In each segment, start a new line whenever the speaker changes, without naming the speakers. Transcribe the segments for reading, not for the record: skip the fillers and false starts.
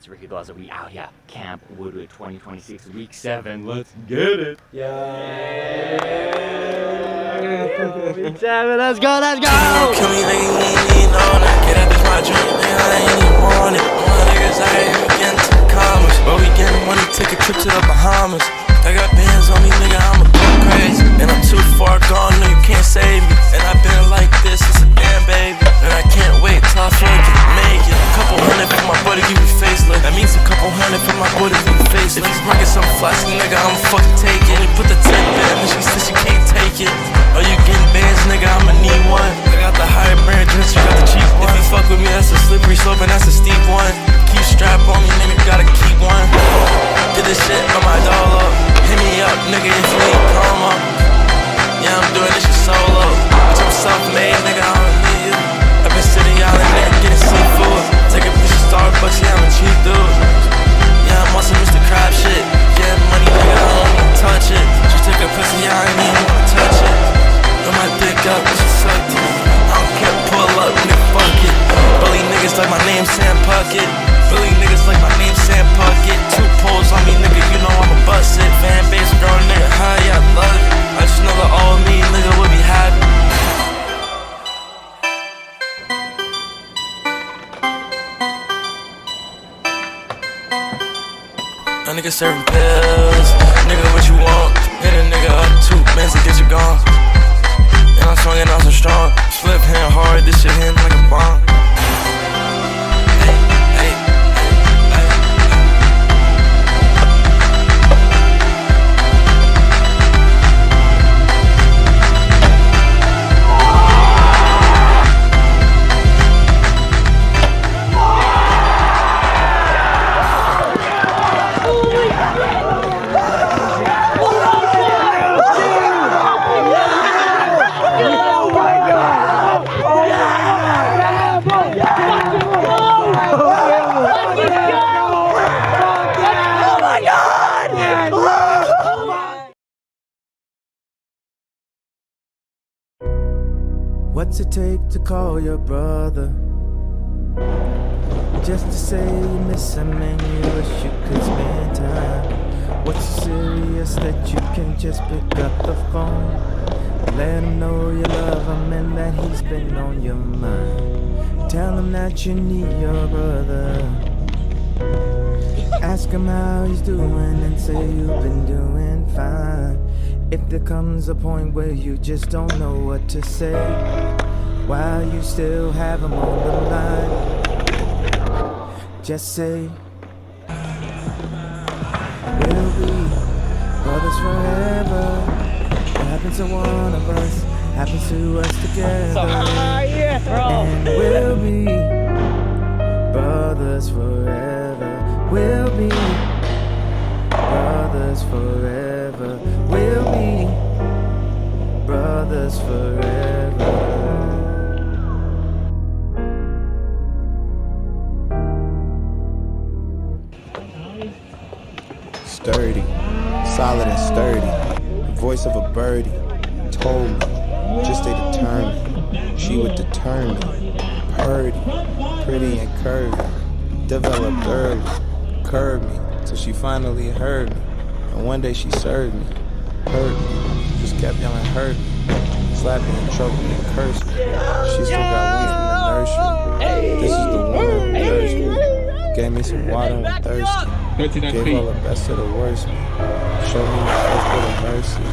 It's Ricky Glazer. We out here. Camp Woodward 2026, week 7. Let's get it.
Yeah.
Week 7. Let's go. Let's go.
Kill me, nigga, you ain't even on it. Get up, it's my dream, nigga, I ain't even want it. My niggas out here, we getting to the commas. But we getting money, take a trip to the Bahamas. I got bands on me, nigga, I'ma go crazy. And I'm too far gone, no, you can't save me. And I've been like this since a damn baby. And I can't wait till I feel like I can make it. A couple hundred for my buddy, give me facelift. That means a couple hundred for my buddy, give me facelift. If he's bringing some flashy, nigga, I'ma fucking take it. Only put the 10 in, and she said she can't take it. Are you getting bands, nigga, I'ma need one. I got the higher brand drinks, you got the cheap one. If you fuck with me, that's a slippery slope, and that's a steep one. Keep strap on me, nigga, gotta keep one. Get this shit on my dollar. Hit me up, nigga, if you need promo. Yeah, I'm doing this shit solo. Bitch, I'm self-made, nigga, I don't need you. I've been sitting out in there getting seafood. Take a bitch to Starbucks, yeah, I'm a cheap dude. Yeah, I'm on some Mr. Crab shit. Yeah, money, nigga, I don't even touch it. Just take a pussy, yeah, I ain't even wanna touch it. Throw my dick up, bitch, it sucked it. I don't care, pull up, nigga, fuck it. Bully niggas like my name, Sam Puckett. Bully niggas like my name, Sam Puckett. 2 poles on me, nigga, you know I'ma bust it. Fan base growing, nigga, high, I love it. I just know the old me, nigga, would be happy. A nigga serving pills, nigga, what you want? Hit a nigga up 2 minutes to get you gone. And I'm strong and I'm so strong. Flip hand hard, this shit hitting like a bomb.
What's it take to call your brother? Just to say you miss him and you wish you could spend time. What's so serious that you can just pick up the phone? Let him know you love him and that he's been on your mind. Tell him that you need your brother. Ask him how he's doing and say you've been doing fine. If there comes a point where you just don't know what to say, while you still have him on the line, just say, we'll be brothers forever. What happens to one of us happens to us together. And we'll be brothers forever. We'll be brothers forever. We'll be brothers forever.
Sturdy, solid and sturdy. The voice of a birdie told me, just stay determined. She would determine, purdy, pretty and curvy. Developed early, curved me, till she finally heard me. And one day she served me, hurt me, just kept yelling hurt me. Slapped me and choked me and cursed me. She still got weed from the nursery. This is the woman who nursed me. Gave me some water when thirsty. Gave all the best to the worst me. Showed me the first bit of mercy.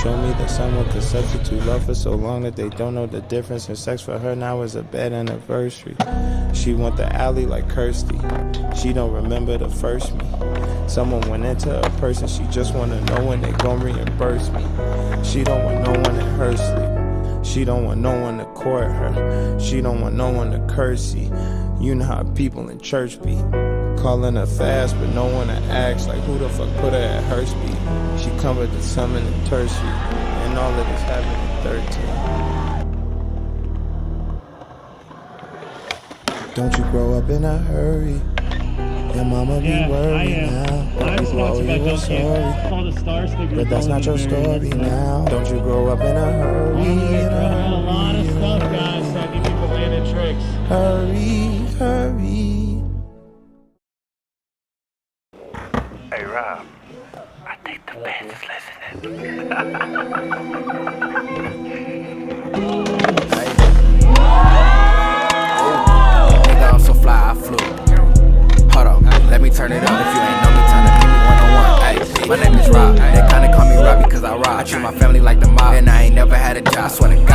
Showed me that someone could substitute love for so long that they don't know the difference. And sex for her now is a bad anniversary. She went the alley like Kirsty. She don't remember the first me. Someone went into a person, she just wanna know when they gon' reimburse me. She don't want no one in her sleep. She don't want no one to court her. She don't want no one to curse you. You know how people in church be. Calling her fast, but no one to ask. Like who the fuck put her at her speed? She covered the summon and tertiary. And all of this happened at 13. Don't you grow up in a hurry. Your mama be worried now.
I'm
You were sorry.
all the star stickers.
But that's not your story now. Don't you grow up in a hurry.
A lot of stuff, guys, so I give people landed tricks.
Hurry, hurry.
Hey Rob, I think the fans is listening.
Nigga, I'm so fly, I flew. Hold on, let me turn it up. If you ain't know me, turn to me one-on-one. Ay, my name is Rob. They kinda call me Rob because I rob. I treat my family like the mob, and I ain't never had a job. I swear to God,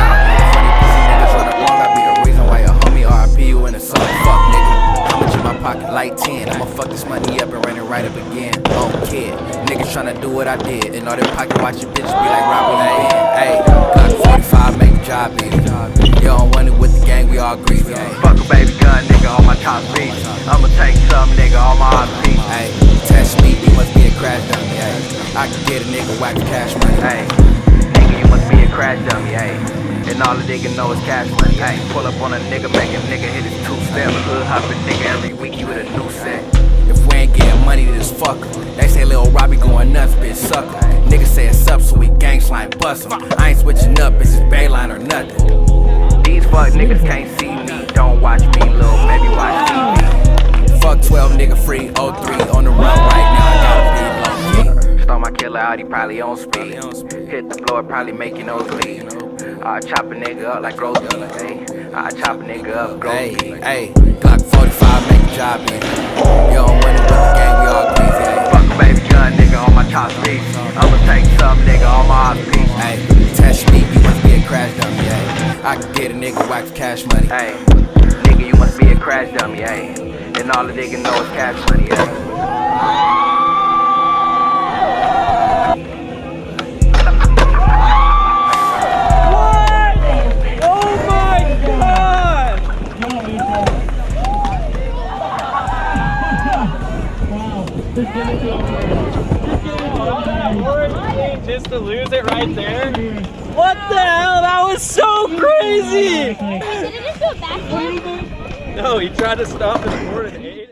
funny pussy niggas run up wrong. I be the reason why your homie RIP you in the song. Fuck nigga, how much in my pocket? Like 10. I'ma fuck this money up and run it right up again. Oh kid, niggas tryna do what I did, and all them pocket watch your bitches be like Rob where you been. Hey, Glock 45 make the job easy. You don't want it with the gang, we all greasy.
Fuck a baby gun, nigga, on my top speed. I'ma take some, nigga, on my hot feet.
Hey, test me, you must be a crash dummy. Hey, I can get a nigga whack cash money.
Hey, nigga, you must be a crash dummy, hey. And all the nigga know is cash money, hey. Pull up on a nigga, make a nigga hit his two-step. Hood hopping nigga every week, you with a new set.
If we ain't getting money, this fuck 'em. They say Lil Robbie going nuts, bitch, suck 'em. Niggas say it's up, so we gang slime bust 'em. I ain't switching up, it's just Bayline or nothing.
These fuck niggas can't see me. Don't watch me, little baby, watch TV.
Fuck 12, nigga free, 03 on the run right now, I gotta be low key.
Stole my killer out, he probably on speed. Hit the floor, probably making those bleed. I chop a nigga up like Gross beef, hey. I chop a nigga up, Gross
Hey,
beef.
hey, Glock 45 make the job easy. You don't want it with the gang, we all greasy. Hey.
Fuck a baby gun, nigga, on my top speed. I'ma take some, nigga, on my hot feet.
Hey, test me, you must be a crash dummy. Hey, I can get a nigga whack cash money.
Hey, nigga, you must be a crash dummy, hey. And all the nigga know is cash money, hey.
Just to lose it right there? What the hell? That was so crazy!
Did it just go backwards?
No, he tried to stop his board at 8.